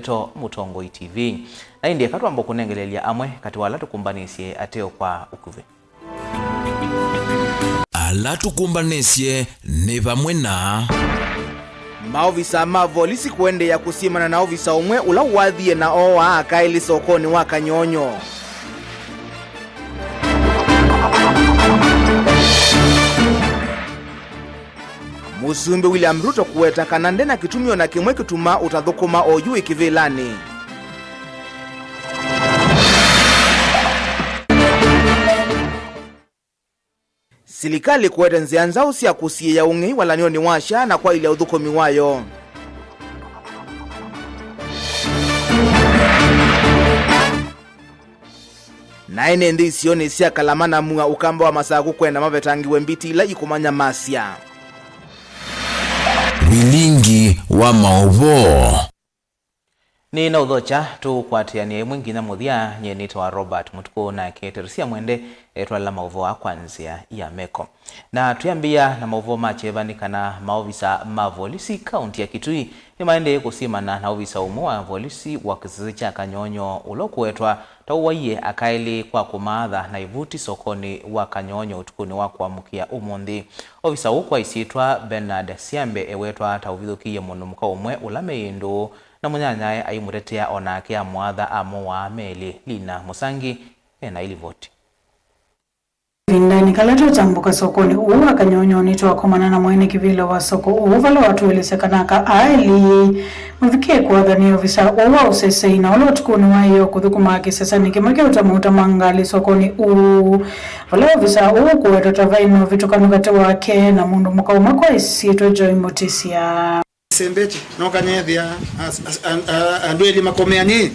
Ndito Mutongo TV na indie katwa mboku nengelelia amwe kati wala tukumbanisye ateo kwa ukuve ala tukumbanisye ne bamwe na maovisa mavolisi kuende ya kusimana na ovisa umwe ula wadhie na owa akaili sokoni wa Kanyonyo. Musumbe William Ruto kuweta kanande na kitumio na kimwe kituma utathukuma oyu ikivilani. Silikali kuweta nzianza usia kusiye ya ungi wala nioni washa na kwa ile udhukumi wayo. Na ene ndi sioni siya kalamana mua ukamba wa masaku kwenda mavetangi wembiti ila ikumanya masya. Wilingi wa maovo ni na udhocha tu kwatiania mwingi na muthia nyenito wa Robert Mutuku na keterisia mwende etwala maovo wa kwanzia ya meko na tuyambia na maovo machevani kana maovisa mavolisi kaunti ya Kitui ni maende kusimana na ovisa umu wa volisi wa kizizi cha Kanyonyo ulokuetwa tauwaiye akaili kwa kumadha na ivuti sokoni wa Kanyonyo utukuni wa kuamukia umundi. Ovisa ukwa isitwa Bernard Siambe ewetwa tauvithukiye munumuka umwe ulame yindu na munyanyae aimuretea onake amwadha amo wa meli Lina Musangi na ilivoti. Vindani kalato tambuka sokoni uwa Kanyonyo nitwa kumana na mwene kivila wa soko uvala watu welisekanaka aili mvikie kwa dhani ovisa uwa usese ina wala watukuni wa hiyo kuthukuma sasa nikimake utamuta mangali sokoni vala ovisa uwa kuwa tatavaino vitukanukate wake na mundu muka umakwa isito Joy Motisia Sembeti nokanyethia andweli makomeani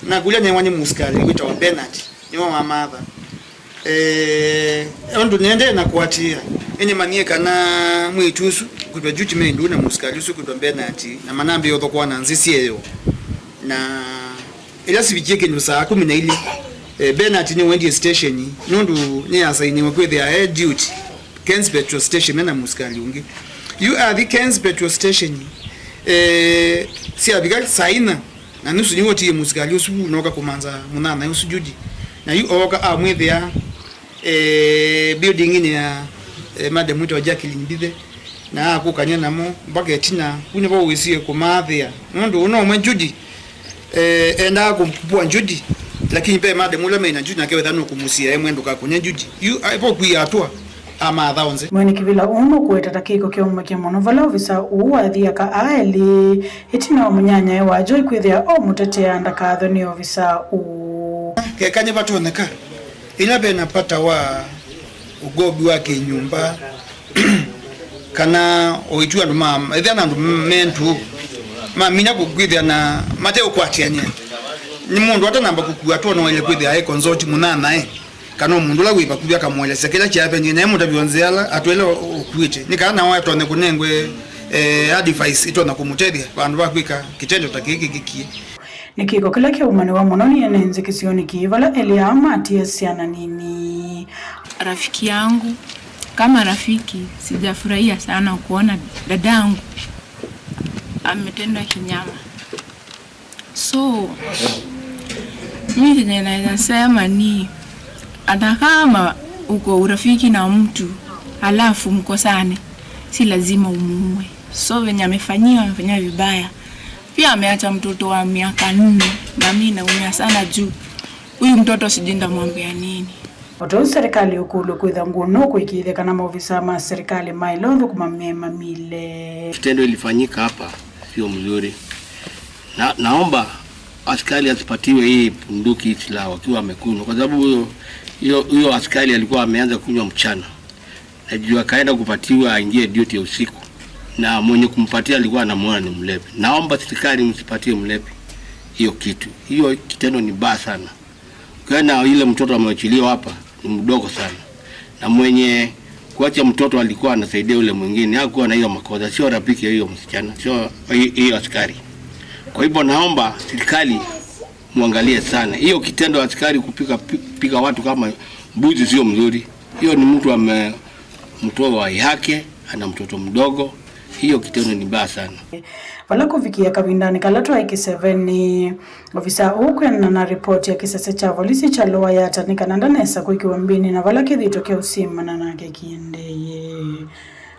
na kulia nyewani muskali wita wa Bernard niwa wa mother ondu nende na kuatia enye manieka na mwitusu kutwa juti mendu na muskali usu kutwa Bernard na manambi yoto kwa na nzisi eyo na ila sibicheke nusa 12 Bernard ni wendi station nundu ni asaini mkwethe ya duty Kens petrol station na muskali ungi you are the Kens petrol station si abiga saina na nusu nyoti ya muskali usu noka kumanza munana usu juji na you oka amwethe ya building ni ya madam mwito wa Jacqueline Mbithe na akukanya namo mpaka etina kune bo wisiye kumathia nundu uno mwe juji enda kumpua juji lakini pe madam ule mena juji na kewe thano kumusia mwendo ka kunya juji you ipo kuiatua ama thaonze mwene kivila uno kuweta takiko kioma kia monovala ovisa uwa dhia ka aeli itina wa munyanya wa Joy kwithia o mutetea ndakatho ni ovisa kekanye batoneka ila bena pata wa ugobi wake nyumba kana oitua ndo mama ithana ndo mentu mina kukwithia na mateo kwatianye ni mundu atanamba kukuatua no ile kwithia consult munana kana mundu la wipa kubya kamwele sekela chape nyine mutabionzela atwele okuite nikana watu ane kunengwe advice itona kumutethia bandu bakwika kitendo takiki kiki nikiko kila kia umane wa mononi enenze kisioni kivala Eliama atiesiana nini rafiki yangu kama rafiki sijafurahia sana kuona dadangu ametenda kinyama so mimi naweza sema ni hata kama uko urafiki na mtu alafu mkosane si lazima umuue so venye amefanyia vibaya pia ameacha mtoto wa miaka 4 na mimi naumia sana juu huyu mtoto sijinda mwambia nini Oto serikali ukulu kwitha nguno kuikithia kana maofisa ma serikali mailodho kumamema mile kitendo ilifanyika hapa sio mzuri naomba askari asipatiwe hii bunduki silaha wakiwa wamekunywa kwa sababu huyo askari alikuwa ameanza kunywa mchana na juu akaenda kupatiwa aingie duty ya usiku na mwenye kumpatia alikuwa anamuona ni mlevi. Naomba serikali msipatie mlevi hiyo kitu. Hiyo kitendo ni baya sana. Kana ile mtoto ameachiliwa hapa ni mdogo sana. Na mwenye kuacha mtoto alikuwa anasaidia yule mwingine. Hakuwa na hiyo makosa. Sio rafiki hiyo msichana. Sio hiyo askari. Kwa hivyo naomba serikali muangalie sana. Hiyo kitendo askari kupika watu kama mbuzi sio mzuri. Hiyo ni mtu amemtoa yake, ana mtoto mdogo Hiyo kitendo ni mbaya sana. Wala kufikia kavindani kalatwa iki7 ni ofisa huko na ripoti ya kisasa cha polisi cha Lowa Yata ni kananda nesa kuikiwa mbini na wala kithitokea usima na nake kiendeye.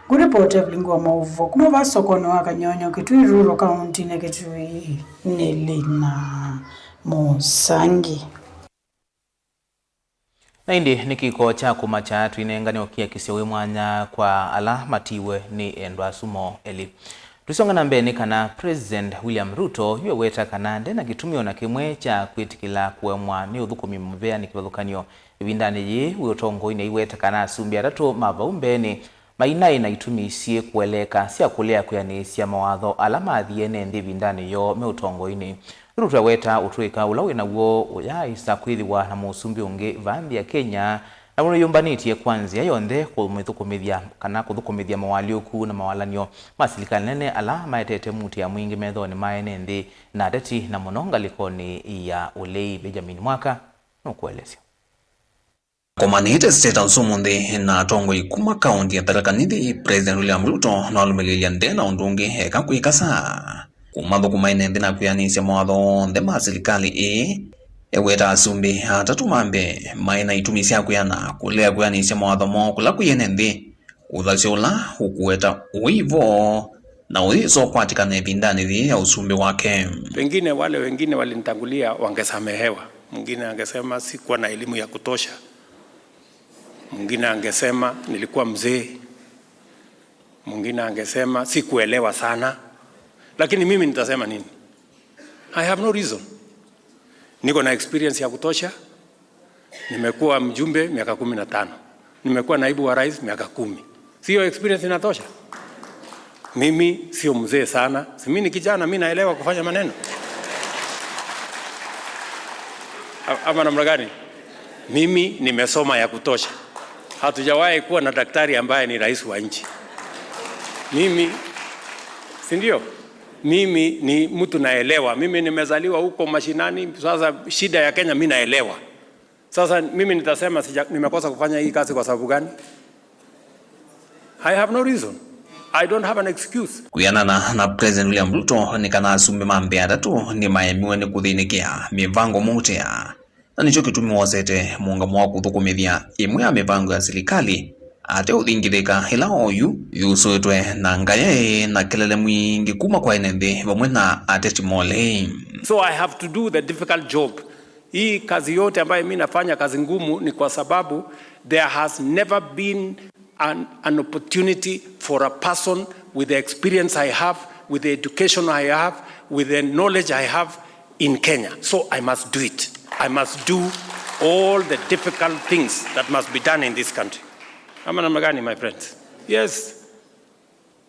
Guripoti Evelyn Mauvo kuma vasokoni wa Kanyonyo Kitui Rural County na Kitui Nelina Musangi. Na indi nikiko cha kumacha twinenganio kia kisewe mwanya kwa ala matiwe ni endwa sumo eli. Tusonga na mbeni kana President William Ruto yue weta kanande na kitumio na kimwe cha kwitikila kuemwa ni uthukumi mvea ni kiwathukanio ibindani yi uyotongo ine iweta kana asumbi atatu mavaumbeni mainai na itumisie kueleka sia kulea kuyanisia mawatho alama athiene ndi ibindani yo meutongo ine. Ruto weta utuika ulawe na uo uyaisa kwithiwa na musumbi ungi vandi ya Kenya na muno yumbanitie kwanzia yonthe kumithia kana kuthukumithia mawaliuku na mawalanio masilikali nene ala maetete muti ya mwingi methoni maene nthi na deti na muno ngalikoni ya ulei. Benjamin Mwaka nukuelezia. Komanite state ansumundi na tongo ikuma kaunti ya Tharaka Nithi President William Ruto na alumililia ndena undungi eka kuikasa kumathu kumaine nthi na kuyanisya mawatho nthe masilikali eweta asumbi atatu mambe maina itumisya kuyana kulea kuyanisya mawatho mo kula kuyene nthi uthasya ula ukuweta uivo na uiso kwatikana ipindani thi ya usumbi wake. Pengine wale wengine walinitangulia wangesamehewa. Mwingine angesema sikuwa na elimu ya kutosha, mwingine angesema nilikuwa mzee, mwingine angesema sikuelewa sana, lakini mimi nitasema nini? I have no reason. Niko na experience ya kutosha. Nimekuwa mjumbe miaka 15. Nimekuwa naibu wa rais miaka 10. Sio experience inatosha? Mimi sio mzee sana. Si mimi ni kijana, mimi naelewa kufanya maneno. Ama namna gani? Mimi nimesoma ya kutosha. Hatujawahi kuwa na daktari ambaye ni rais wa nchi. Mimi si ndio? Mimi ni mtu naelewa. Mimi nimezaliwa huko mashinani. Sasa shida ya Kenya mimi naelewa. Sasa mimi nitasema nimekosa kufanya hii kazi kwa sababu gani? I have no reason. I don't have an excuse. Kuyanana na President William Ruto ni kana asumbi mambe atatu ni maemiwe ni kuthinikia mivango mutia na nicho kitumi wosete muungamo wa kuthukumithia imwe ya mivango ya serikali ate uthingithika ila oyu yuswetwe na ngaye na kelele mwingi kuma kwa enende vamwe na ateti mole. So I have to do the difficult job. Hii kazi yote ambayo mimi nafanya kazi ngumu ni kwa sababu there has never been an opportunity for a person with the experience I have, with the education I have, with the knowledge I have in Kenya. So I must do it. I must do all the difficult things that must be done in this country. Ama namna gani, my friends? Yes.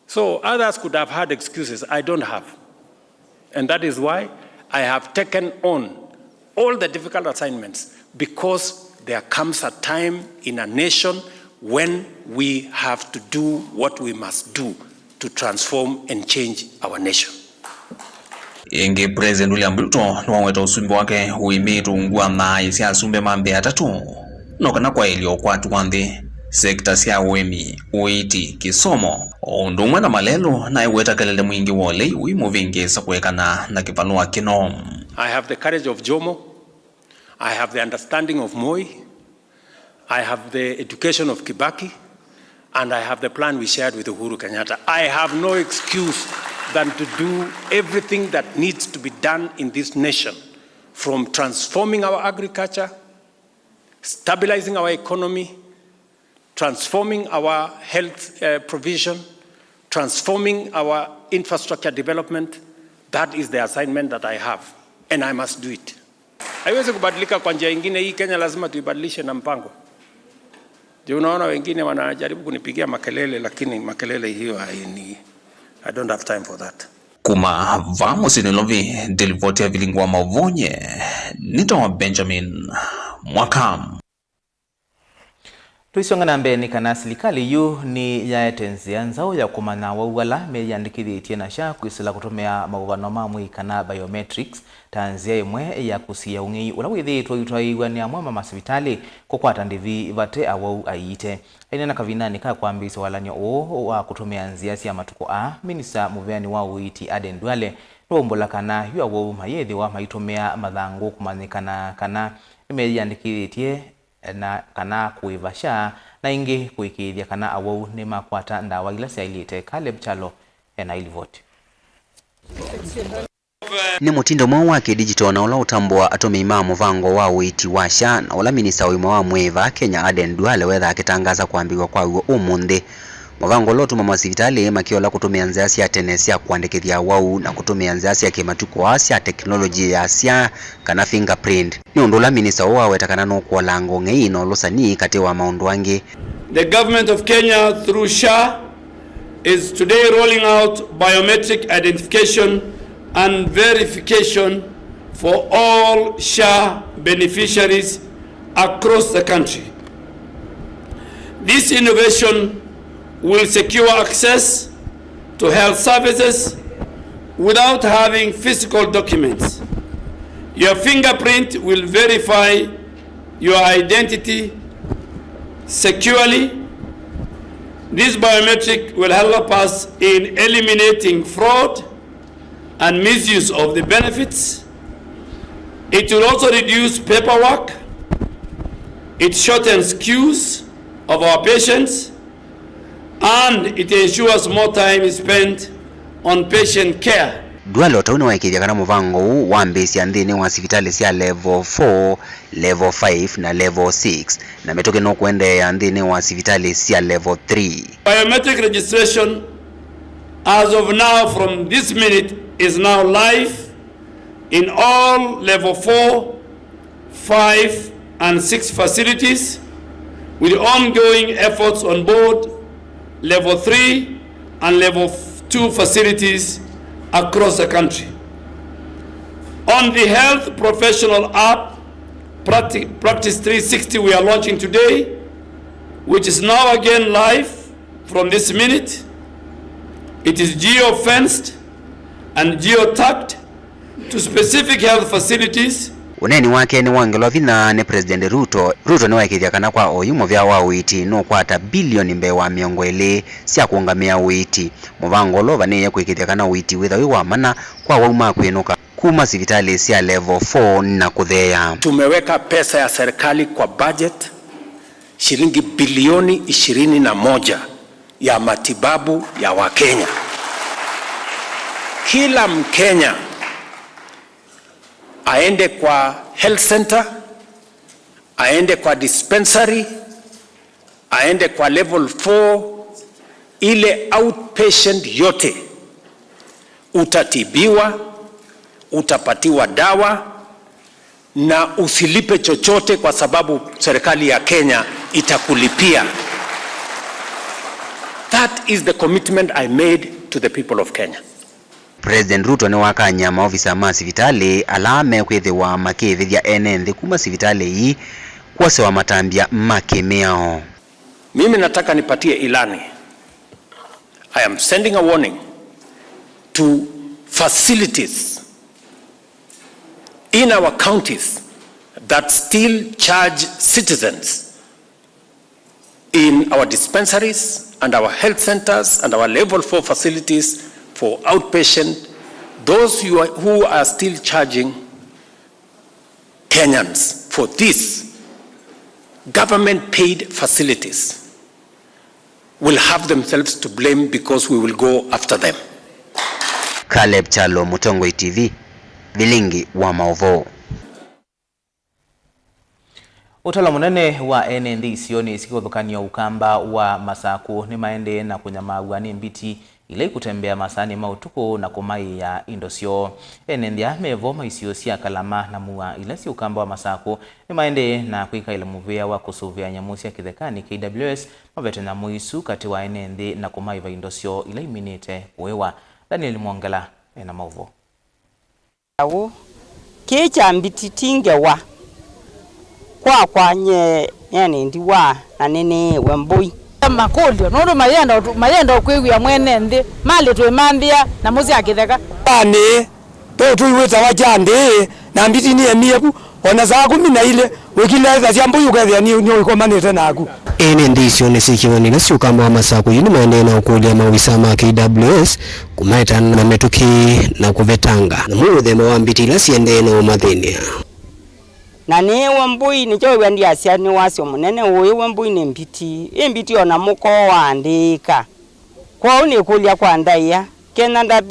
So others could have had excuses. I don't have. And that is why I have taken on all the difficult assignments, because there comes a time in a nation when we have to do what we must do to transform and change our nation. Inge President William Ruto nwaweta usumbi wake huimitu ngua na isi asumbe mambe atatu nokana kwa ilio kwa tuwande sekta siya uemi, uiti, kisomo undumwe na malelo na iweta kelele mwingi wole uimu vingi sakuekana na kipanua kino. I have the courage of Jomo. I have the understanding of Moi. I have the education of Kibaki, and I have the plan we shared with Uhuru Kenyatta. I have no excuse than to do everything that needs to be done in this nation, from transforming our agriculture, stabilizing our economy, transforming our health provision, transforming our infrastructure development. That is the assignment that I have, and I must do it. Haiwezi kubadilika kwa njia nyingine. Hii Kenya lazima tuibadilishe na mpango. Je, unaona wengine wanajaribu kunipigia makelele, lakini makelele hiyo I don't have time for that. Kuma vamos inilovi delivotia vilingwa mavonye nito Benjamin Mwaka. Tuisongana mbeni kana serikali yu ni yaetenzia nzao ya kumana wawala meyandikithĩtie na SHA kwisila kutumia mauvano mamwe kana biometrics tanzia imwe ya kusia ung'ei ula withĩtwo itwaiwa ni amwe masivitali kukwata ndivi vate awau aite aina na kavinani ka kwambisa walanyo o wa kutumia nzia cia matuko a minisa muveani wa uiti Aden Duale nombola kana yu awau mayethi wa maitumia mathangu kumanikana kana meyandikithĩtie na kana kuiva SHA na ingi kuikithia kana awau ni makwata ndawa ila siailite Caleb Chalo na ilivoti ni mutindo mwa wake digital na ula utambua atome imamu vango wa uiti wa SHA na ula minisa wima wa mweva Kenya Aden Duale wetha akitangaza kuambiwa kwa uo umundi mwango lotu mama sivitali makiola kutumia nzia cia tene cia kuandikithia wau na kutumia nzia cia kimatuko cia teknolojia ya SHA kana fingerprint ni undu la minisa wa wetakana no kwa lango ngei no losani kati wa maundu angi. The government of Kenya through SHA is today rolling out biometric identification and verification for all SHA beneficiaries across the country. This innovation will secure access to health services without having physical documents. Your fingerprint will verify your identity securely. This biometric will help us in eliminating fraud and misuse of the benefits. It will also reduce paperwork. It shortens queues of our patients, and it ensures more time is spent on patient care. Duale utauni waikithia kana muvango wa mbesi ya nthini wa sivitali cia level 4, level 5 na level 6 na metoke no kuende ya nthini wa sivitali cia level 3. Biometric registration as of now from this minute is now live in all level 4, 5 and 6 facilities with ongoing efforts on board level 3 and level 2 facilities across the country. On the health professional app, Practice 360 we are launching today, which is now again live from this minute. It is geo-fenced and geo-tagged to specific health facilities. Uneni wake ni wangelo vina ne President Ruto ni waikithia kana kwa oyumo vya wa uiti no kwata bilioni mbewa miongo ili cia kuungamia uiti muvango lova ni yakuikithia kana uiti witha wi wa mana kwa wauma kwinuka kuma sivitali cia level 4 na kuthea. Tumeweka pesa ya serikali kwa budget shilingi bilioni 21 ya matibabu ya Wakenya. Kila Mkenya aende kwa health center, aende kwa dispensary, aende kwa level 4, ile outpatient yote utatibiwa, utapatiwa dawa na usilipe chochote kwa sababu serikali ya Kenya itakulipia. That is the commitment I made to the people of Kenya. President Ruto ni wakanya maofisa ma sivitali alame kwithiwa makithithia enenthi kuma sivitali hii kwase wa matambia makemeo. Mimi nataka nipatie ilani. I am sending a warning to facilities in our counties that still charge citizens in our dispensaries and our health centers and our level 4 facilities for outpatient, those who are still charging Kenyans for these government-paid facilities will have themselves to blame because we will go after them. Caleb Chalo, Mutongo TV, Vilingi wa Maovo. Utala munene wa NND isioni sikithukania ukamba wa masaku ni maende na kunyamagwa ni mbiti ile kutembea masani mautuko na kumai ya indosio. NND mevo maisio cia kalama na mua ile si ukamba wa masaku ni maende na kuika ile muvia wa kusuvia nyamusi ya kithekani KWS mavete na muisu kati wa NND na kumai va indosio ile iminite wewa. Daniel Mwangala na Mauvo. Awo kecha mbiti tingewa kwa nye yani ndiwa na nini Wambui makulio nondo mayenda kwigwa mwene ndi mali twimambia na muzi akitheka bani to tuiweta wajande na mbiti ni emiebu ona za 12 wikileza ciambuyu kethia ni ikomanite naku ene ndicio nisikioni na siukamba wa Masaku yuni maeneo kulia mawisa ma KWS kumaita na metuki na kuvetanga na muthema wa mbiti ila siende na umathinia na ni Wambui ni jo wendi asia ni wasio munene uyu Wambui ni mbiti ona muko waandika kwa uni kulia kwa ndaia kena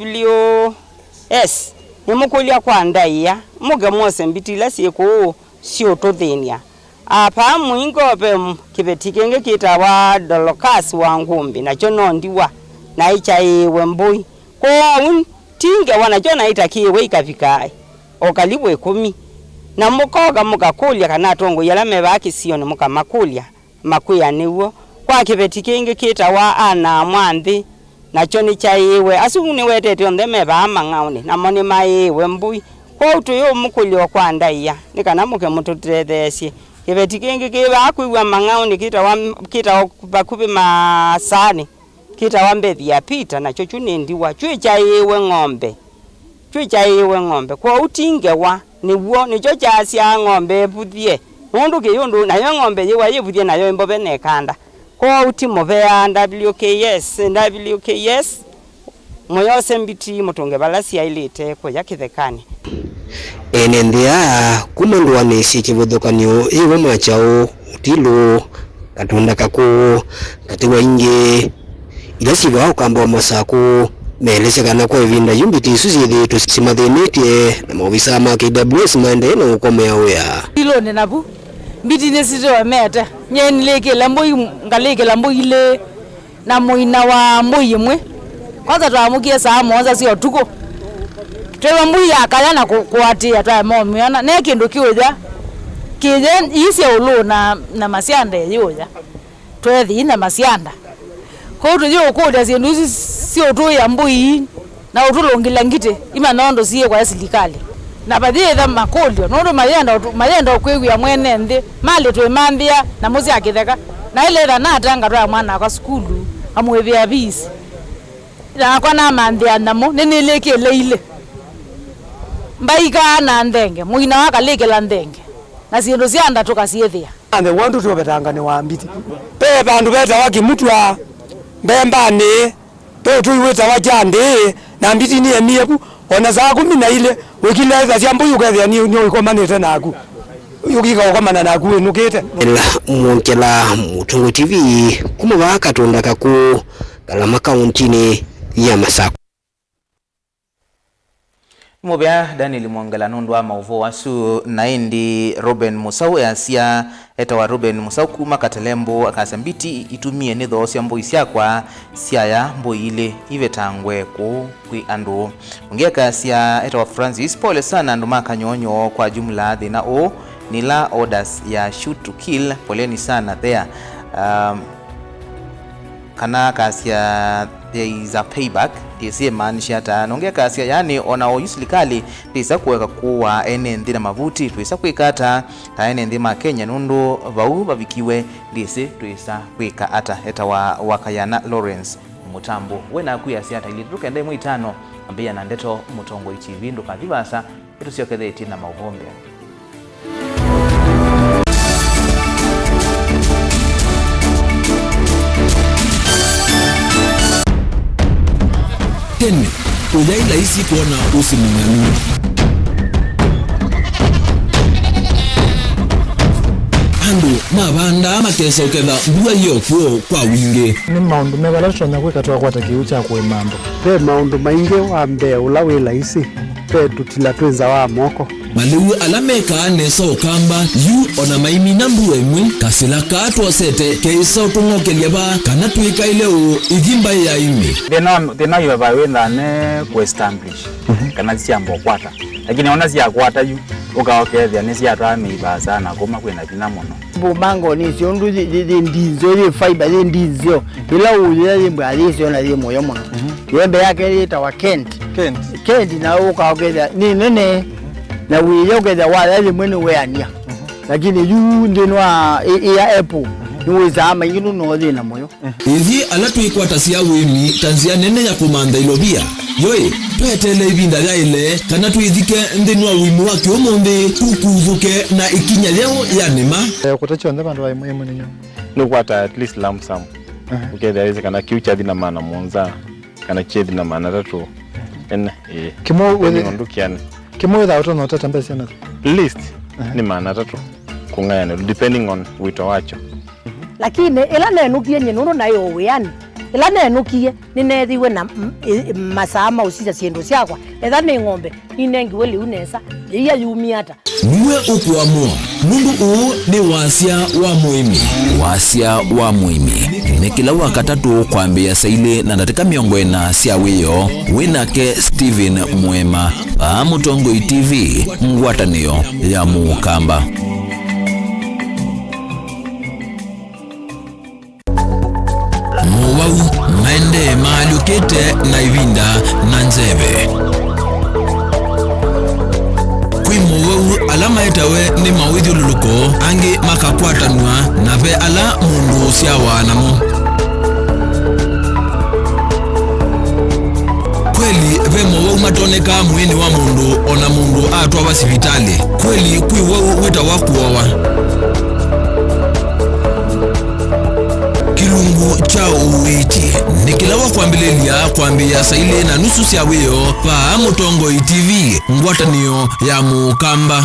WS ni mukulia kwa ndaia muge mose mbiti ila siku sio tothinia apa muingope kibetikenge kitawa Dolokas wa Ngumbi na chono ndiwa na icha Wambui kwa tinge wana jona itakiwe ikafikai okalibwe 10 na mukoga mukakulia kana tongo yala mebaki sio ni mukamakulia makuya niwo kwa kibetikenge kitawa ana mwandi na choni cha iwe asuni wetete onde meba amangauni na moni mai Wambui kwa utuyo mukulio kwa ndaia nikana muke mututethesie kibetikenge kiba akuwa mangauni kita bakubi masani kita wambe vya pita na chochuni ndiwa chui cha iwe ng'ombe kwa utinge wa niwo nicho cha sia ng'ombe buthie mundu kiyundu na yo ng'ombe yewa yebuthie na yo imbobe nekanda kwa utimo bea WKS moyose mbiti mutunge balasia ilite ko yakithekani ene ndia kumundu wanisi kivuthukanio iwe machao utilo katunda kaku katiwa inge ila siva ukamba wa Masaku meelezekana kwa ivinda yumbiti isu ciithitu cimathinetie na maofisa ma KWS maende na ukomea wea ilo ni nabu mbiti nesito meta nyeni leke lambo ngaleke lambo ile na muina wa mbuyi mwe kwanza twamukie saa moza sio tuko twewa mbuyi akaya na kuatia twa momi ana ne kindu kiuja kije isi ulu na masianda yoja twethi na masianda ko tujo kuja sindu sio tu ya mbuyi na utulongila ngite ima nondo sie kwa serikali na badie tha makulio nondo mayenda kwigwa mwene ndi mali twimambia na muzi akitheka na ile tha natanga twa mwana kwa skulu amwebia bisi na kwa na mandia namo neneleke leile mbaika na ndenge muina wakaleke la ndenge na sindu sianda tukasiethia ande wandu tubetanga ni wambiti pe bandu beta wakimutwa mbembani pe tuiweta wajande na mbiti ni emiebu ona za 12 wikileza ciambuyu kethia ni ikomanite naku yugika ukomana naku nukite ela munkela Mutungu TV kumuba katunda kaku Kalama kauntini ya Masaku mubya Daniel Mwangala nundwa mauvo wasu naindi Ruben Musau asia eta wa Ruben Musau kuma katelembo akasambiti itumie nitho cia mbui ciakwa ciaya mbui ile ivetangwe ku kwi andu ungeka cia eta wa Francis pole sana andu makanyonyo kwa jumla thina o nila orders ya shoot to kill poleni sana there kana kasia there is a payback tise maanisha ta nongea kasia yani ona o serikali tisa kuweka kuwa ene ndina mavuti tuisa kuikata ta ene ndima Kenya nundu vau bavikiwe lise tuisa kuika ata eta wa wakayana Lawrence Mutambo wena kuya siata ili tukende mu 5 ambia na ndeto Mutongo TV ndo kadhibasa etu sio kedeti na mauvombe tene ujaila isi kuona usimung'anu andu mabanda makesa uketha mbua yokuo kwa wingi ni maundu mebalashwa na kwekatwa kwata kiucha kwa mambo pe maundu maingi wa mbe ula wila isi pe tutila twenza wa moko maliu alameka nesa ukamba yu ona maimi na mbua imwe kasila katwa sete keisa utungokelia ba kana tuika ile u igimba ya imi thina yuva wenda ne ku-establish kana ciambo kwata lakini ona cia kwata yu ukaokethia ni ciatwa miiba sana kuma kwina thina muno bumango ni cio ndu ndinzo ri fiber ri ndinzo ila uye ri mbali cio na ri moyo muno yembe yake ri ta wa Kent na ukaokethia ni nene na wiyo getha wala ri mwene weania lakini yu ndinwa ya Apple niwezama yinu nodhi na moyo ithi ala twikwata cia wimi tanzia nene ya kumanda ilobia yoi petele ibinda ya ile kana twithike ndinwa wimi wa kiomonde tukuvuke na ikinya leo ya nema kutacho ndema ndo wa muhimu ninyo nukwata at least lump sum uketherize kana kiucha thina maana monza kana chethi na maana tatu en kimo ndukiani kimo witha uto no tata mbesi na at least ni maana tatu kungayana depending on wito wacho lakini ila nenukie nyenuru nayo wiani ila nenukie ninethiwe na masama usija ciendo ciakwa etha ni ng'ombe inengiwe liu nesa iya yumiata niwe ukuamua nundu uu ni wasia wa muimi ni kila wakatatu kwambia saile na ndatika miongo ena cia wiyo winake Steven Mwema pa Mutongoi TV ngwatanio ya Mukamba. Muwau mende maalukete na ivinda na nzeve kwi muwau alama etawe ni mawidhi luluko angi makakwatanwa na ve ala mundu sia wanamo kweli ve muwau matoneka mwini wa mundu ona mundu atwa basivitali kweli kwi wau weta wakuowa kirungu cha uwiti nikilawa kwambilelia kwambia saile na nusu cia wiyo pa Mutongoi TV ngwatanio ya Mukamba.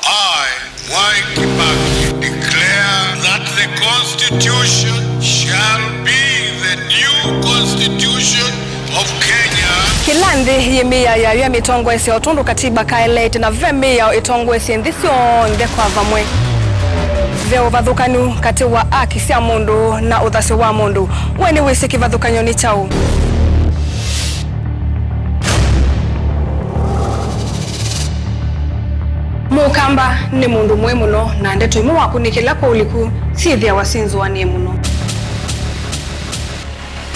I, Mwai Kibaki, declare that the Constitution shall be the new Constitution of Kenya. Kilandi yemia ya mitongo ese otundu katiba kaelete na vemia itongo ese ndisio ndekwa vamwe veo vathukanu kati wa aki cia mundu na uthasi wa mundu weni wisi kivathukanyo ni chau Mukamba ni mundu mwe muno na ndeto imu wakunikila kwa uliku sithia wasinzu wanie muno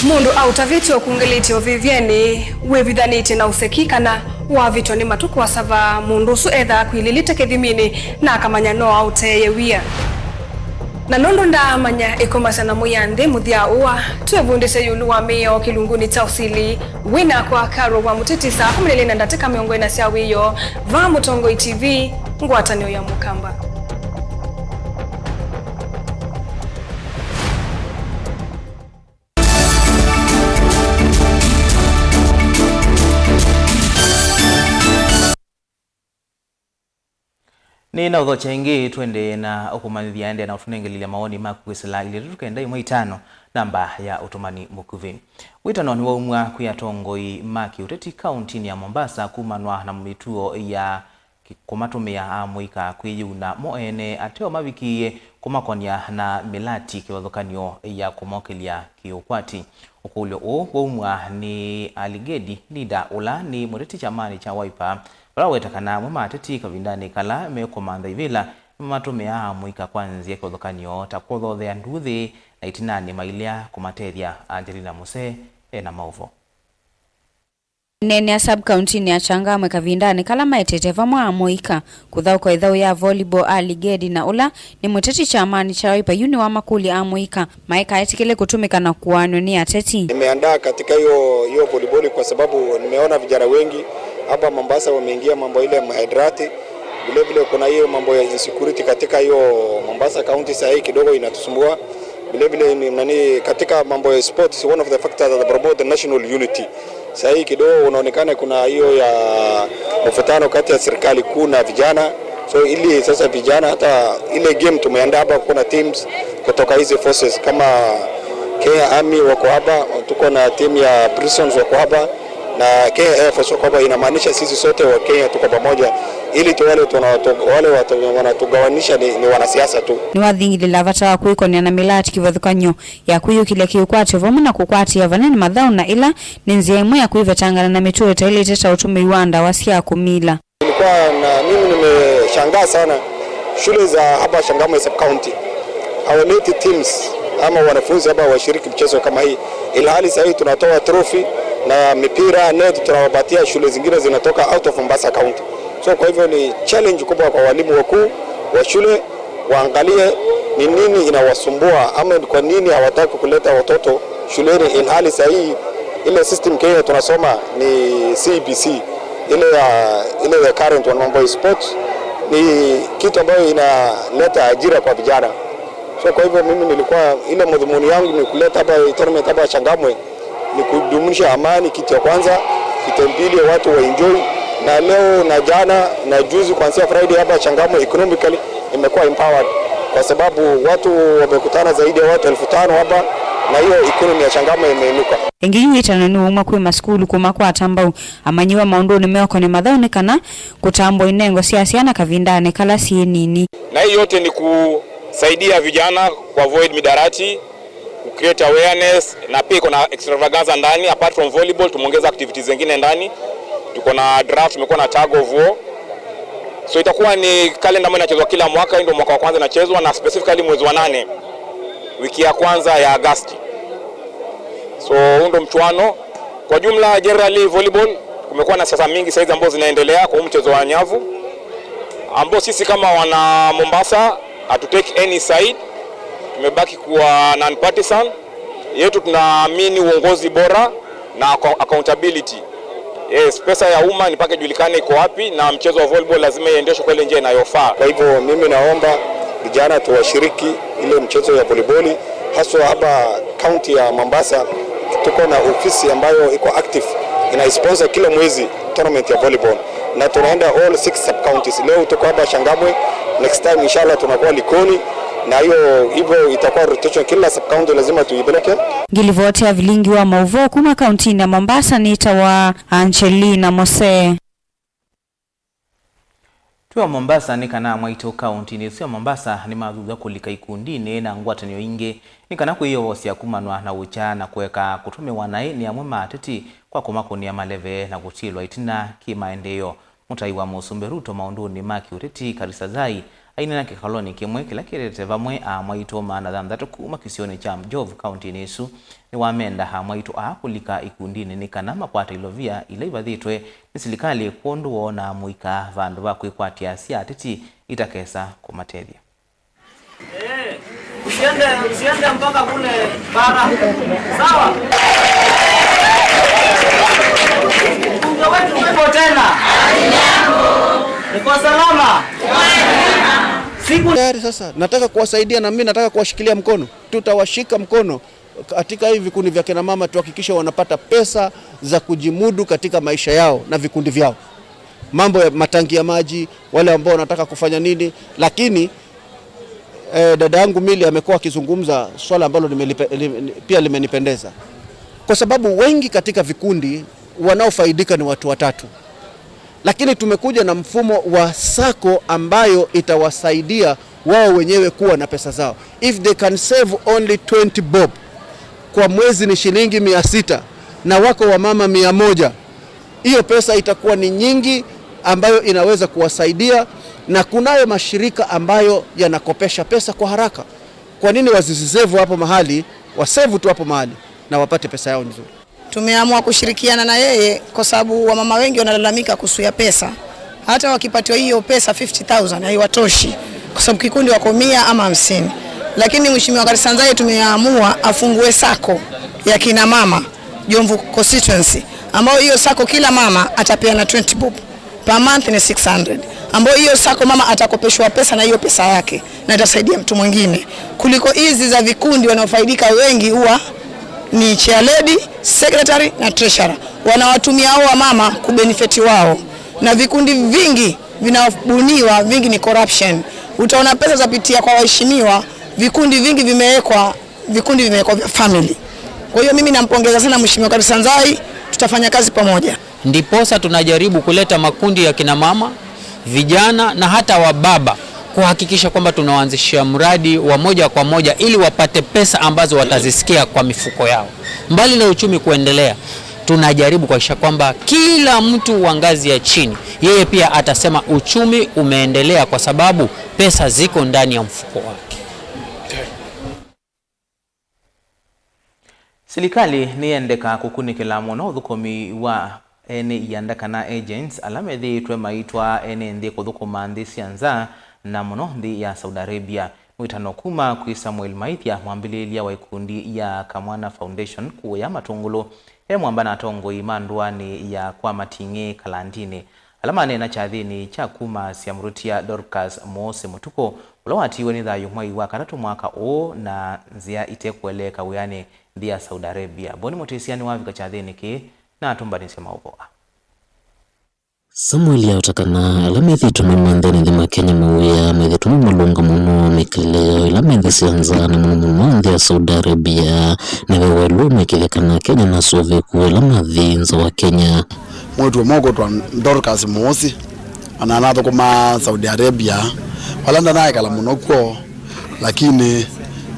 mundu autavitio kungelitio vivyeni wevithanite na usekikana wavitio ni matuku wasava mundu su etha kwililite kithimini na akamanya no auteye wia na nondo ndamanya ikomasana muyande muthia uwa twevundise yulu wa mio kilunguni cha usili wina kwa karo wa mutitisa umlele na ndateka miongo ina cia wiyo va Mutongoi TV ngwatanio ya Mukamba. Ni na udho chengi twende na ukumanyithia ende na utunengelilia maoni makwesela ili tukenda imwe 5 namba ya utumani mukuvi. Witano ni waumwa kuya Tongoi maki uteti kaunti ya Mombasa kumanwa na mituo ya kumatumia amuika kwiyuna moene ateo mavikie kumakonia na milati kiwathukanio ya kumokelia kiukwati. Ukulio waumwa ni aligedi nida ula ni mureti chamani cha Wiper walawetakana mwamateti kavindani kala mekomanda ivila matumia amuika kwanzia kiwathukanio takwothothea nduthi na itinani mailia kumatethia Angelina Muse na mauvo. Nene ya sub-county ya Changamwe kavindani kala maetete vamwa amoika kuthauka ithau ya volleyball aligedi na ula ni muteti cha amani cha Wiper yuni wa makuli amoika maeka etikile kutumika na kuwanyo ni ateti. Nimeandaa katika hiyo volleyball kwa sababu nimeona vijana wengi hapa Mombasa wameingia mambo ile mahidrati vile kuna hiyo mambo ya insecurity katika hiyo Mombasa county sasa kidogo inatusumbua vile nani katika mambo ya sports one of the factors that promote the national unity. Sasa kidogo unaonekana kuna hiyo ya mvutano kati ya serikali kuu na vijana. So ili sasa vijana hata ile game tumeandaa hapa kuna teams kutoka hizi forces kama Kenya Army wako hapa, tuko na team ya Prisons wako hapa na Kenya Air Force wako hapa. Inamaanisha sisi sote wa Kenya tuko pamoja ili wale wanatugawanisha ni wanasiasa tu. Ni wathingile lavata wa kuikonia na milati kivathukanyo ya kuyu kile kiukwati vomu na kukwati ya vaneni madhau na ila ni nzia imwe ya kuivetangana na mituo itaili teta utumi wanda wasia kumila. Nilikuwa na mimi nimeshangaa sana shule za hapa Changamwe sub county hawaleti teams ama wanafunzi hapa washiriki mchezo kama hii, ila hali sasa tunatoa trophy na mipira net tunawapatia, shule zingine zinatoka out of Mombasa County. So kwa hivyo ni challenge kubwa kwa walimu wakuu wa shule, waangalie ni nini inawasumbua ama kwa nini hawataki kuleta watoto shuleni, ilhali sahihi ile system Kenya tunasoma ni CBC, ile the current one, mambo ya sports ni kitu ambayo inaleta ajira kwa vijana. So kwa hivyo mimi nilikuwa ile madhumuni yangu ni kuleta hapa tournament hapa Changamwe, ni kudumisha amani, kitu ya kwanza, kitu pili watu wa enjoy, na leo na jana na juzi kuanzia Friday hapa Changamwe economically imekuwa empowered kwa sababu watu wamekutana zaidi ya watu 5,000 hapa, na hiyo economy ya Changamwe imeinuka. Engiyitana ni umwe kwi maskulu kuma kwa tambau amanyiwa maundoni meko ni mathaonekana kutambo inengo siasiana kavindane kala sienini. Na hii yote ni kusaidia vijana ku avoid midarati, ku create awareness, na pia kuna extravaganza ndani. Apart from volleyball tumeongeza activities zingine ndani. Tuko na draft, tumekuwa na tag of war. So itakuwa ni kalenda ambayo inachezwa kila mwaka, ndio mwaka wa kwanza inachezwa, na specifically mwezi wa 8 wiki ya kwanza ya Agosti. So ndo mchuano kwa jumla. Generally volleyball kumekuwa na siasa mingi saizi ambazo zinaendelea kwa mchezo wa nyavu, ambao sisi kama wana Mombasa hatutake any side, tumebaki kuwa non partisan yetu. Tunaamini uongozi bora na accountability. Yes, pesa ya umma ni pake julikane iko wapi, na mchezo wa volleyball lazima iendeshwe kwa ile njia inayofaa. Kwa hivyo mimi naomba vijana tuwashiriki ile mchezo ya volleyball, haswa hapa county ya Mombasa. Tuko na ofisi ambayo iko active, ina sponsor kila mwezi tournament ya volleyball, na tunaenda all 6 sub counties. Leo tuko hapa Changamwe, next time inshallah tunakuwa Likoni, na hivyo itakuwa rotation, kila sub county lazima tuipeleke. Gilivote ya vilingi wa mauvo kuma county na Mombasa ni tawa Angelina Mose. Tuwa Mombasa ni kana mwaito county ni sio Mombasa ni mathutha kulika ikundini na ngwatanio inge ni kana kuiyo wosia kumanwa na ucha na kuweka kutume wanae ni amwe mateti kwa kumakunia maleve na kutilwa itina kimaendeleo. Mutai wa Musumbe Ruto maunduni maki ureti karisazai aina na kikaloni kimwe kila kirete vamwe mwaito maana dhamdatu kuma kisione cha Mjovu county nisu ni wamenda mwaito kulika ikundini ni kana makwata ilovia ile ivadhitwe ni silikali kuonduo na muika vandu vakwikwatya siatiti itakesa kumatethia. Usiende mpaka kule bara. Sawa? Unga wetu uko tena. Niko salama. Tayari sasa nataka kuwasaidia, na mimi nataka kuwashikilia mkono. Tutawashika mkono katika hivi vikundi vya kina mama, tuhakikishe wanapata pesa za kujimudu katika maisha yao na vikundi vyao. Mambo ya matangi ya maji, wale ambao wanataka kufanya nini, lakini dada yangu Mili amekuwa akizungumza swala ambalo pia limenipendeza. Kwa sababu wengi katika vikundi wanaofaidika ni watu watatu. Lakini tumekuja na mfumo wa sako ambayo itawasaidia wao wenyewe kuwa na pesa zao. If they can save only 20 bob kwa mwezi ni shilingi 600 na wako wa mama 100, hiyo pesa itakuwa ni nyingi ambayo inaweza kuwasaidia. Na kunayo mashirika ambayo yanakopesha pesa kwa haraka. Kwa nini wasizisevu hapo mahali, wasevu tu hapo mahali na wapate pesa yao nzuri. Tumeamua kushirikiana na yeye kwa sababu wamama wengi wanalalamika kuhusu ya pesa. Hata wakipatiwa hiyo pesa 50,000 haiwatoshi kwa sababu kikundi wako 100 ama 50. Lakini Mheshimiwa Karisanzai tumeamua afungue sako ya kina mama Jomvu constituency, ambao hiyo sako kila mama atapeana 20 bob per month ni 600, ambao hiyo sako mama atakopeshwa pesa na hiyo pesa yake na itasaidia mtu mwingine, kuliko hizi za vikundi wanaofaidika wengi huwa ni chair lady, secretary na treasurer. Wanawatumia hao mama kubenefiti wao, na vikundi vingi vinabuniwa, vingi ni corruption. Utaona pesa zapitia kwa waheshimiwa, vikundi vingi vimewekwa vya family. Kwa hiyo mimi nampongeza sana Mheshimiwa Karisanzai, tutafanya kazi pamoja. Ndiposa tunajaribu kuleta makundi ya kina mama, vijana na hata wababa kuhakikisha kwamba tunaanzishia mradi wa moja kwa moja ili wapate pesa ambazo watazisikia kwa mifuko yao. Mbali na uchumi kuendelea, tunajaribu kuhakikisha kwamba kila mtu wa ngazi ya chini yeye pia atasema uchumi umeendelea kwa sababu pesa ziko ndani ya mfuko wake. Serikali niendeka kukunikila muno thukumi wa ene yandakana agents alamethi twe maitwa ene ndi kuthukuma nthi cianza na muno nthi ya Saudi Arabia. Mwitano kuma kwi Samuel Maithia mwambililia wa ikundi ya Kamwana Foundation kuya matungulu mwamba na tongo imandwani ya kwa matingi kalandini. Alamane na chathini cha kuma siamrutia Dorcas Mose Mutuko ulawatiwe ni thayu mwai wa katatu mwaka o na nzia itekweleka uyani ndia Saudi Arabia. Boni motisiani wavika chathini ki na atumbani sema upoa. Samuel yautakana alamethi tumimandhani dhima Kenya mawia methi tumimulunga muno mikileo ilamethi sianza na muno ndia Saudi Arabia na wewelu mekilekana Kenya na sove kuwela madhinza wa Kenya. Mwetu moko tuwa Dorcas Mose ananatho kuma Saudi Arabia walanda nae kala muno kwa lakini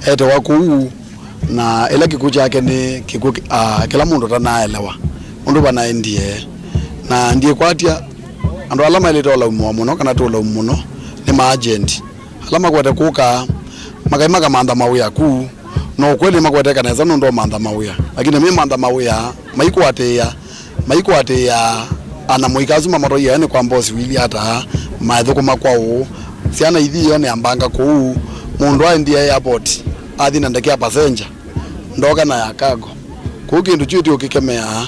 ete waku na ila kiku chake ni kiku kila mundu tanaelewa mundu banaendie na ndiye kwatia ando alama ile tola umuno kana tola umuno ni maagent alama kwete kuka makaimaka manda mawia ku no kweli makwete kana zano ndo manda mawia lakini mimi manda mawia maiko ya ana muikazu mamaro yani kwa mbosi wili hata maithuko makwao siana ithi yone ambanga ku mundu aendie airport athi na ndeke passenger ndoka na ya cargo kukindu chuti ukikemea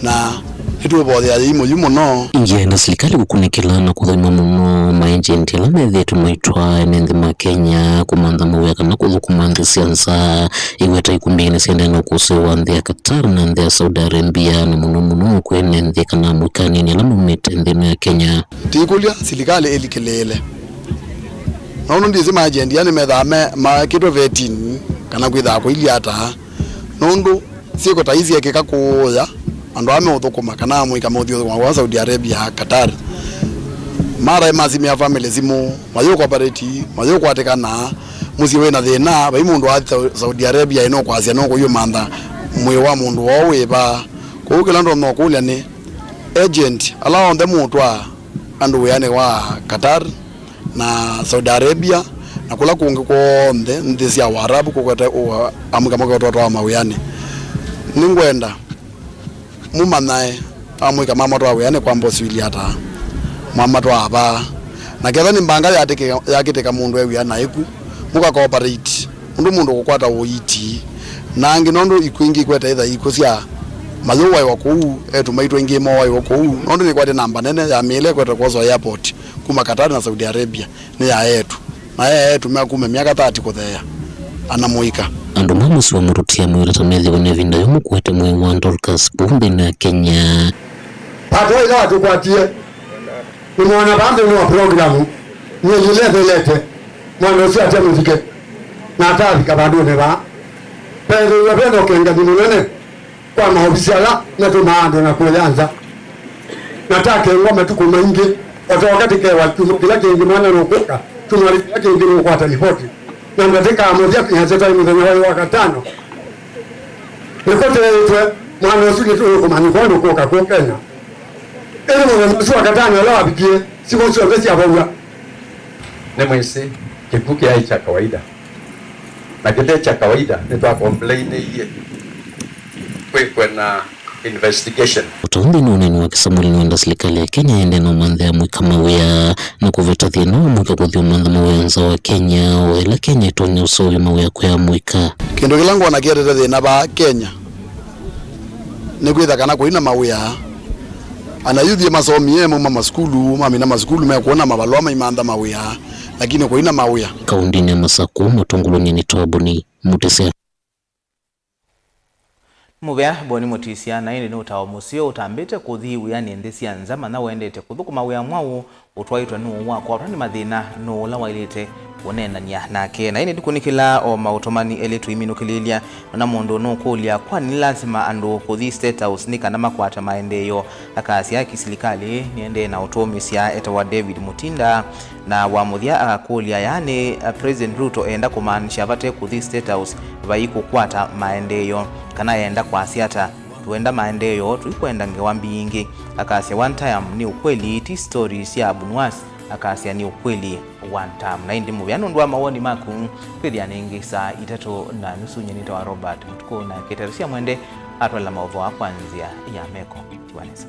na hitu bodi ya muhimu no ngenda serikali kukunikila na kuthima muno maagent alamethi tumaitwa enenthima Kenya kumandha mawia kana kuthukuma nthi cianza iweta ikumbini siende no kusewa nthi ya Qatar na nthi ya Saudi Arabia na muno kwene nthi kana mwikani ni alamu mitendino ya Kenya tikulia serikali elikelele nono ndizi maagent yani methame makitwa 13 kana kwitha ko ili hata nondo siko taizi yake kakuya ando ame uthukuma kana mwika muthio wa Saudi Arabia Qatar mara mazimia family zimu mayo cooperative mayo kwatekana muzi wena thina bai mundu wa Saudi Arabia ino kwazia no kuyo manda mwe wa mundu wo weba kukila ndo no kulia ni agent ala on the mutwa andu yani wa Qatar na Saudi Arabia na kula kungi ko nde cia Waarabu kukwete amuka mako wa mawiyani ningwenda mumanae amwika mama twa yani kwa mbosi wili hata mama twa aba na ketha ni mbanga yakiteka mundu ewi ana iku muka cooperate mundu kukwata uiti na nginondo ikwingi kweta itha iko cia maluwa yoku etu maitwa ingi mo yoku nondo ni kwate namba nene ya mile kweta kwa airport kuma Qatar na Saudi Arabia ni ya yetu na yetu mekume miaka 30 kuthea ana muika andu mamusi wa murutia mwira tamethi wane vinda yomu kuwete mwe wa Dorcas Bumbi na Kenya pato ila watu kwatie ni mwana bambi ni wa programu nyelete mwana usi ate muzike na atavi kabadu neba pero yabendo kenga dinulene kwa mahobisiala na tumaando na kuyanza natake ngome tukuma ingi watu wakati kewa kila kingi mwana rokoka tunalipia kingi rokwata ripoti na ndeteka amoja kinyazeta imezanya wa katano nikote itwe mwana usije tu kumani kwando koka kwa Kenya ele mwana mswa katano la abikie simo sio pesa ya bora ne mwese kipuki hai cha kawaida na kile cha kawaida ni twa complain yeye kwa na investigation utondi no neno wa Samuel nwenda serikali ya Kenya ende no mandhe ya mwika mawia na kuveta thina mwika kuthio mandhe mawia nza wa Kenya wela Kenya itonya usovi mawia kwa mwika kindu kilangu wanakietete thina ba Kenya ni kwitha kana kuina mawia anayuthie masomi ye mama maskulu mami na maskulu me kuona mabalwa maimanda mawia lakini kuina mawia kaundini ya Masaku matongoloni ni Toboni Mutese mubya boni mutisia na ine no tawo musio utambite kuthi uyani endesi anzama na wendete kuthukuma uya mwao utwaitwa no wa kwa tani mathina no la wailete wonenania nake na ine ndikunikila o mautomani eletu iminukililia na mundu no kulia kwani lazima andu kuthi state house nika na makwata maendeyo akasi ya serikali niende na utomisia etawa David Mutinda na wamuthia akulia yani President Ruto enda kumaanisha bate kuthi state house baiko kwata maendeyo kana enda kwa asiata tuenda maendeyo tuikwenda ngewambi ingi akasi one time ni ukweli iti stories ya Abunwasi akasiani ukweli one time na indi mubyano ndwa mawoni maku kwithia ningi saa 3:30 nyenita wa Robert Mutuku na Keteresia Mwende atwala maovo akwanzia ya Meko Tiwanesa.